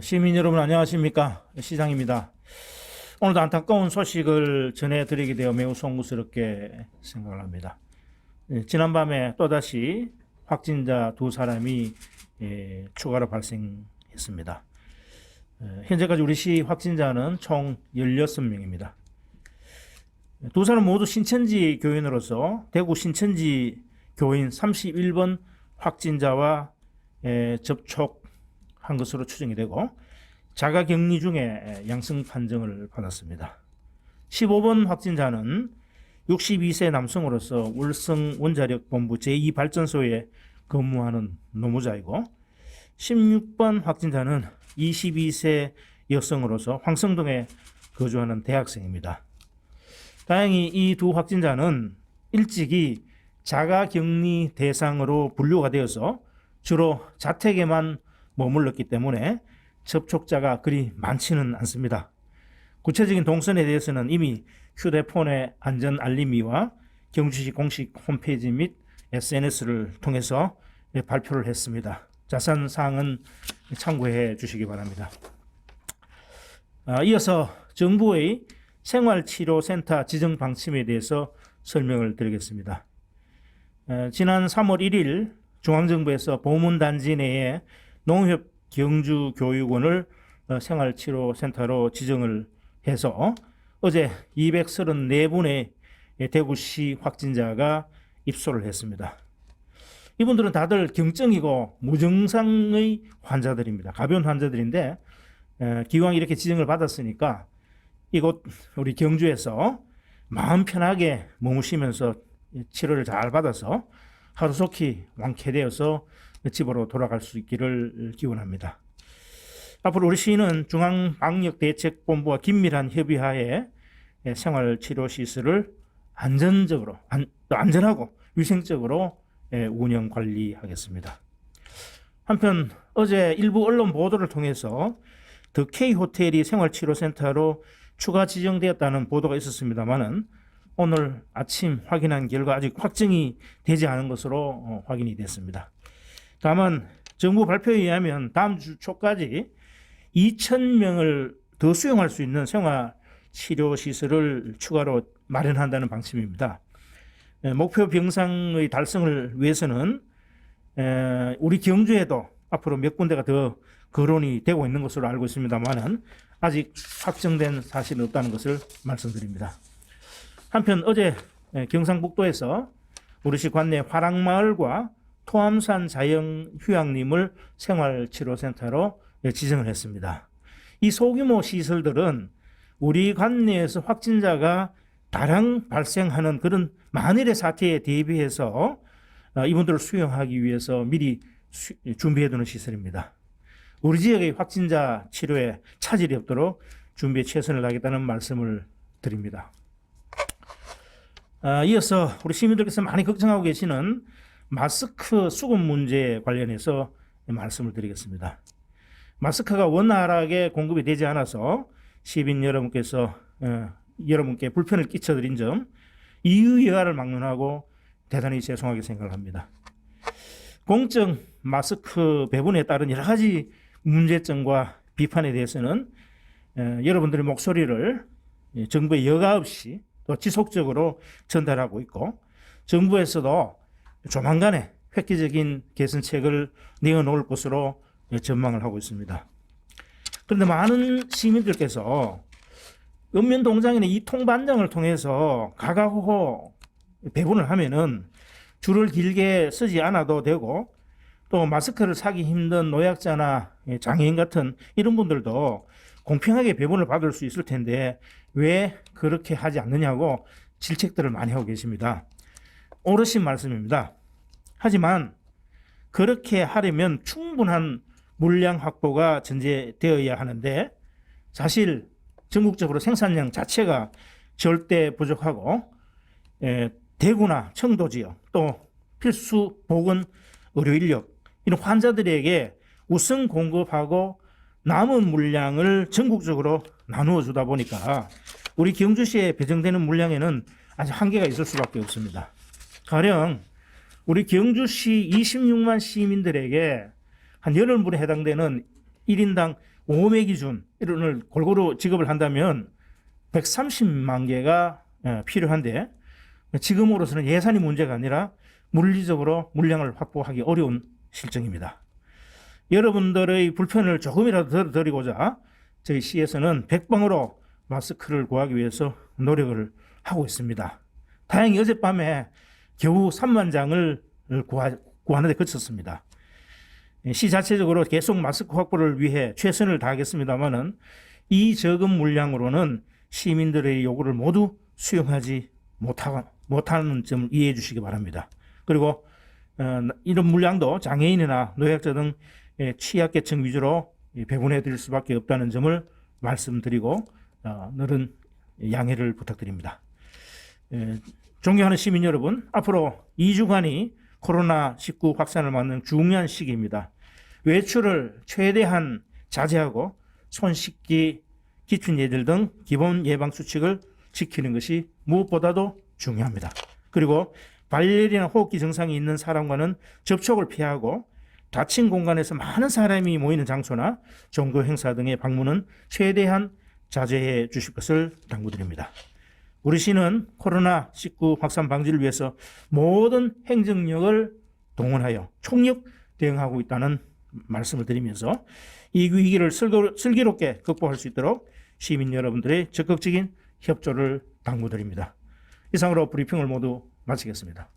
시민 여러분 안녕하십니까? 시장입니다. 오늘도 안타까운 소식을 전해드리게 되어 매우 송구스럽게 생각을 합니다. 지난밤에 또다시 확진자 두 사람이 추가로 발생했습니다. 현재까지 우리 시 확진자는 총 16명입니다. 두 사람 모두 신천지 교인으로서 대구 신천지 교인 31번 확진자와 접촉한 것으로 추정이 되고 자가격리 중에 양성 판정을 받았습니다. 15번 확진자는 62세 남성으로서 울성 원자력본부 제2발전소에 근무하는 노무자이고 16번 확진자는 22세 여성으로서 황성동에 거주하는 대학생입니다. 다행히 이 두 확진자는 일찍이 자가격리 대상으로 분류가 되어서 주로 자택에만 머물렀기 때문에 접촉자가 그리 많지는 않습니다. 구체적인 동선에 대해서는 이미 휴대폰의 안전 알림이와 경주시 공식 홈페이지 및 SNS를 통해서 발표를 했습니다. 자세한 사항은 참고해 주시기 바랍니다. 이어서 정부의 생활치료센터 지정 방침에 대해서 설명을 드리겠습니다. 지난 3월 1일 중앙정부에서 보문단지 내에 농협 경주교육원을 생활치료센터로 지정을 해서 어제 234분의 대구시 확진자가 입소를 했습니다. 이분들은 다들 경증이고 무증상의 환자들입니다. 가벼운 환자들인데 기왕 이렇게 지정을 받았으니까 이곳 우리 경주에서 마음 편하게 머무시면서 치료를 잘 받아서 하루속히 완쾌되어서 집으로 돌아갈 수 있기를 기원합니다. 앞으로 우리 시는 중앙방역대책본부와 긴밀한 협의하에 생활치료시설을 안전하고 위생적으로 운영 관리하겠습니다. 한편 어제 일부 언론 보도를 통해서 더 K호텔이 생활치료센터로 추가 지정되었다는 보도가 있었습니다만은 오늘 아침 확인한 결과 아직 확정이 되지 않은 것으로 확인이 됐습니다. 다만 정부 발표에 의하면 다음 주 초까지 2,000명을 더 수용할 수 있는 생활치료시설을 추가로 마련한다는 방침입니다. 목표 병상의 달성을 위해서는 우리 경주에도 앞으로 몇 군데가 더 거론이 되고 있는 것으로 알고 있습니다만은 아직 확정된 사실은 없다는 것을 말씀드립니다. 한편 어제 경상북도에서 우리시 관내 화랑마을과 토암산 자연휴양림을 생활치료센터로 지정을 했습니다. 이 소규모 시설들은 우리 관내에서 확진자가 다량 발생하는 그런 만일의 사태에 대비해서 이분들을 수용하기 위해서 미리 준비해두는 시설입니다. 우리 지역의 확진자 치료에 차질이 없도록 준비에 최선을 다하겠다는 말씀을 드립니다. 이어서 우리 시민들께서 많이 걱정하고 계시는 마스크 수급 문제 관련해서 말씀을 드리겠습니다. 마스크가 원활하게 공급이 되지 않아서 시민 여러분께서 여러분께 불편을 끼쳐드린 점 이의여하를 막론하고 대단히 죄송하게 생각합니다. 공적 마스크 배분에 따른 여러 가지 문제점과 비판에 대해서는 여러분들의 목소리를 정부의 여과 없이 또 지속적으로 전달하고 있고 정부에서도 조만간에 획기적인 개선책을 내어놓을 것으로 전망을 하고 있습니다. 그런데 많은 시민들께서 읍면동장이나 이 통반장을 통해서 가가호호 배분을 하면은 줄을 길게 서지 않아도 되고 또 마스크를 사기 힘든 노약자나 장애인 같은 이런 분들도 공평하게 배분을 받을 수 있을 텐데 왜 그렇게 하지 않느냐고 질책들을 많이 하고 계십니다. 옳으신 말씀입니다. 하지만 그렇게 하려면 충분한 물량 확보가 전제되어야 하는데 사실 전국적으로 생산량 자체가 절대 부족하고 대구나 청도 지역 또 필수 보건 의료 인력 이런 환자들에게 우선 공급하고 남은 물량을 전국적으로 나누어 주다 보니까 우리 경주시에 배정되는 물량에는 아주 한계가 있을 수밖에 없습니다. 가령 우리 경주시 26만 시민들에게 한 80분에 해당되는 1인당 5매 기준을 골고루 지급을 한다면 130만 개가 필요한데 지금으로서는 예산이 문제가 아니라 물리적으로 물량을 확보하기 어려운 실정입니다. 여러분들의 불편을 조금이라도 덜어드리고자 저희 시에서는 백방으로 마스크를 구하기 위해서 노력을 하고 있습니다. 다행히 어젯밤에 겨우 3만 장을 구하는 데 그쳤습니다. 시 자체적으로 계속 마스크 확보를 위해 최선을 다하겠습니다만은 이 적은 물량으로는 시민들의 요구를 모두 수용하지 못하는 점을 이해해 주시기 바랍니다. 그리고 이런 물량도 장애인이나 노약자 등 취약계층 위주로 배분해 드릴 수밖에 없다는 점을 말씀드리고 늘은 양해를 부탁드립니다. 존경하는 시민 여러분, 앞으로 2주간이 코로나19 확산을 막는 중요한 시기입니다. 외출을 최대한 자제하고 손 씻기, 기침 예절 등 기본 예방 수칙을 지키는 것이 무엇보다도 중요합니다. 그리고 발열이나 호흡기 증상이 있는 사람과는 접촉을 피하고 닫힌 공간에서 많은 사람이 모이는 장소나 종교 행사 등의 방문은 최대한 자제해 주실 것을 당부드립니다. 우리 시는 코로나19 확산 방지를 위해서 모든 행정력을 동원하여 총력 대응하고 있다는 말씀을 드리면서 이 위기를 슬기롭게 극복할 수 있도록 시민 여러분들의 적극적인 협조를 당부드립니다. 이상으로 브리핑을 모두 마치겠습니다.